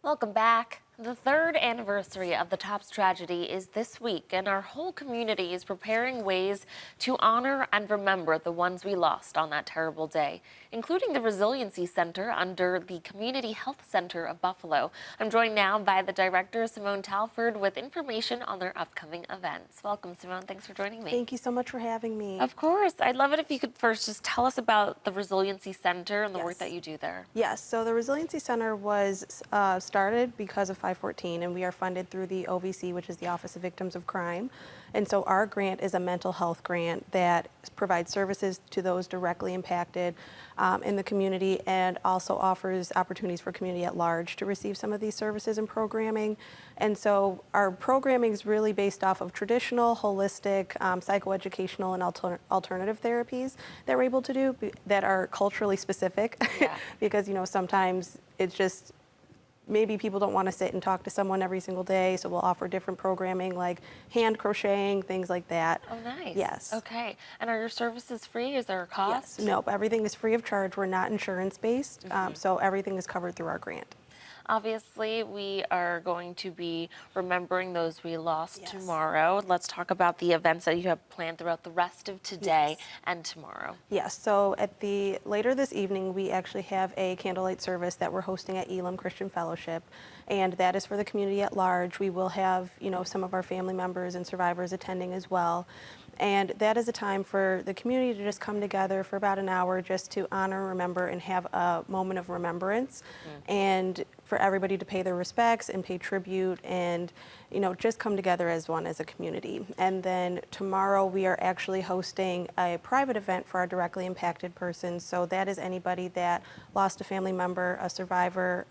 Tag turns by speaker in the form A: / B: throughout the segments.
A: Welcome back. The third anniversary of the Tops tragedy is this week, and our whole community is preparing ways to honor and remember the ones we lost on that terrible day, including the Resiliency Center under the Community Health Center of Buffalo. I'm joined now by the director, Simone Talford, with information on their upcoming events. Welcome, Simone. Thanks for joining me.
B: Thank you so much for having me.
A: Of course. I'd love it if you could first just tell us about the Resiliency Center and the work
B: Yes.
A: that you do there.
B: Yes, so the Resiliency Center was started because of 514, and we are funded through the OVC, which is the Office of Victims of Crime. And so our grant is a mental health grant that provides services to those directly impacted in the community, and also offers opportunities for community at large to receive some of these services and programming. And so our programming is really based off of traditional, holistic, psychoeducational, and alternative therapies that we're able to do that are culturally specific.
A: Yeah.
B: Because, sometimes it's just maybe people don't want to sit and talk to someone every single day, so we'll offer different programming like hand crocheting, things like that.
A: Oh, nice.
B: Yes.
A: Okay. And are your services free? Is there a cost?
B: Yes. Nope. Everything is free of charge. We're not insurance based, so everything is covered through our grant.
A: Obviously, we are going to be remembering those we lost
B: Yes.
A: tomorrow. Let's talk about the events that you have planned throughout the rest of today
B: Yes.
A: and tomorrow.
B: Yes, so later this evening, we actually have a candlelight service that we're hosting at Elam Christian Fellowship, and that is for the community at large. We will have, some of our family members and survivors attending as well. And that is a time for the community to just come together for about an hour just to honor, remember, and have a moment of remembrance, and for everybody to pay their respects and pay tribute and, just come together as one, as a community. And then tomorrow we are actually hosting a private event for our directly impacted persons. So that is anybody that lost a family member, a survivor,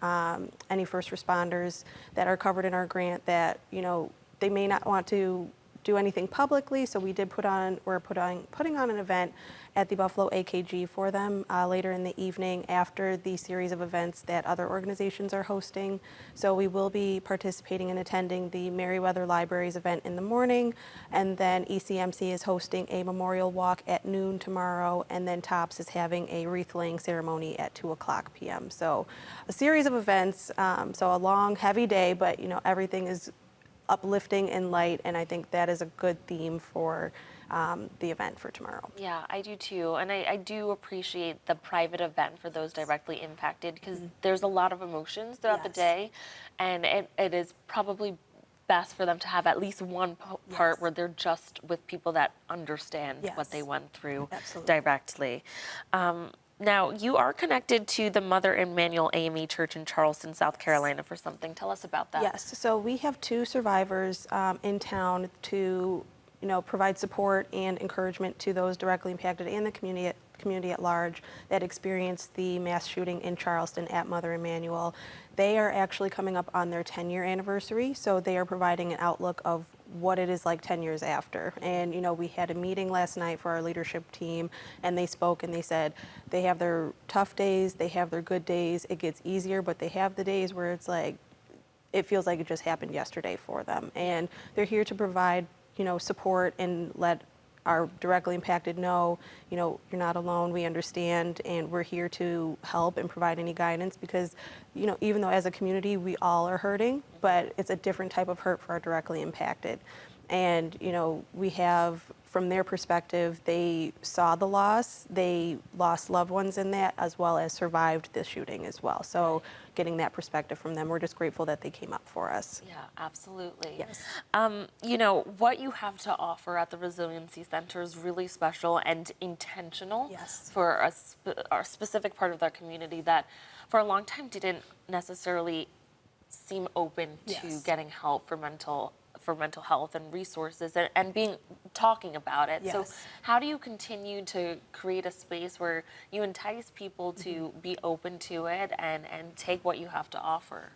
B: any first responders that are covered in our grant that, they may not want to do anything publicly, so we're putting on an event at the Buffalo AKG for them later in the evening after the series of events that other organizations are hosting. So we will be participating and attending the Meriwether Libraries event in the morning, and then ECMC is hosting a memorial walk at noon tomorrow, and then TOPS is having a wreath-laying ceremony at 2:00 p.m. So a series of events, so a long, heavy day, but everything is uplifting and light, and I think that is a good theme for the event for tomorrow.
A: Yeah, I do too. And I do appreciate the private event for those directly impacted, because there's a lot of emotions throughout the
B: Yes.
A: day, and it is probably best for them to have at least one part
B: Yes.
A: where they're just with people that understand what they
B: Yes.
A: went through
B: Absolutely.
A: directly. Now, you are connected to the Mother Emanuel AME Church in Charleston, South Carolina for something. Tell us about that.
B: Yes, so we have two survivors in town to, provide support and encouragement to those directly impacted and the community at large that experienced the mass shooting in Charleston at Mother Emanuel. They are actually coming up on their 10-year anniversary, so they are providing an outlook of what it is like 10 years after. And, we had a meeting last night for our leadership team, and they spoke and they said they have their tough days, they have their good days, it gets easier, but they have the days where it's like, it feels like it just happened yesterday for them. And they're here to provide, support and let our directly impacted know, you're not alone, we understand, and we're here to help and provide any guidance because, even though as a community we all are hurting, but it's a different type of hurt for our directly impacted. And, we have, from their perspective, they saw the loss, they lost loved ones in that, as well as survived the shooting as well. So getting that perspective from them, we're just grateful that they came up for us.
A: Yeah, absolutely.
B: Yes.
A: What you have to offer at the Resiliency Center is really special and intentional.
B: Yes.
A: For a specific part of their community that for a long time didn't necessarily seem open to
B: Yes.
A: getting help for mental health and resources and talking about it. So
B: Yes.
A: how do you continue to create a space where you entice people to be open to it and take what you have to offer?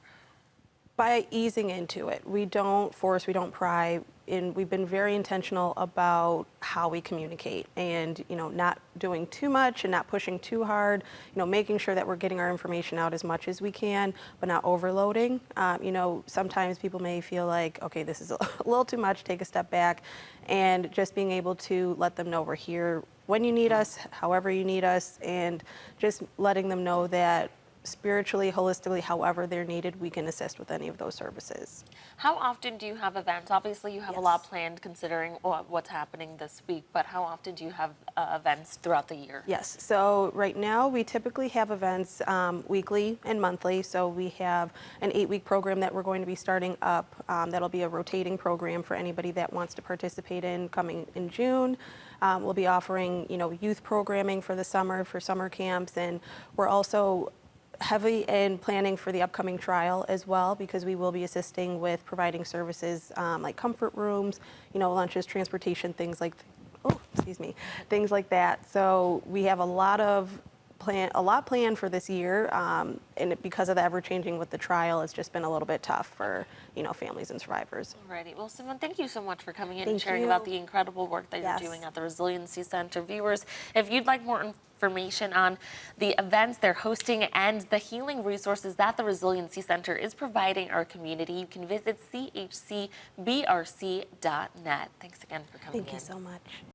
B: By easing into it. We don't force, we don't pry, and we've been very intentional about how we communicate and, not doing too much and not pushing too hard, making sure that we're getting our information out as much as we can, but not overloading. Sometimes people may feel like, okay, this is a little too much, take a step back, and just being able to let them know we're here when you need us, however you need us, and just letting them know that spiritually, holistically, however they're needed, we can assist with any of those services.
A: How often do you have events? Obviously, you have a lot planned considering what's happening this week, but how often do you have events throughout the year?
B: Yes, so right now we typically have events weekly and monthly. So we have an 8-week program that we're going to be starting up. That'll be a rotating program for anybody that wants to participate in coming in June. We'll be offering, youth programming for the summer, for summer camps, and we're also heavy in planning for the upcoming trial as well, because we will be assisting with providing services like comfort rooms, lunches, transportation, things like that. So we have a lot planned for this year, and because of the ever-changing with the trial, it's just been a little bit tough for families and survivors.
A: Alrighty. Well, Simone, thank you so much for coming in and
B: Thank
A: sharing
B: you.
A: about the incredible work that
B: Yes.
A: you're doing at the Resiliency Center. Viewers, if you'd like more information on the events they're hosting and the healing resources that the Resiliency Center is providing our community, you can visit chcbrc.net. Thanks again for coming in.
B: Thank you so much.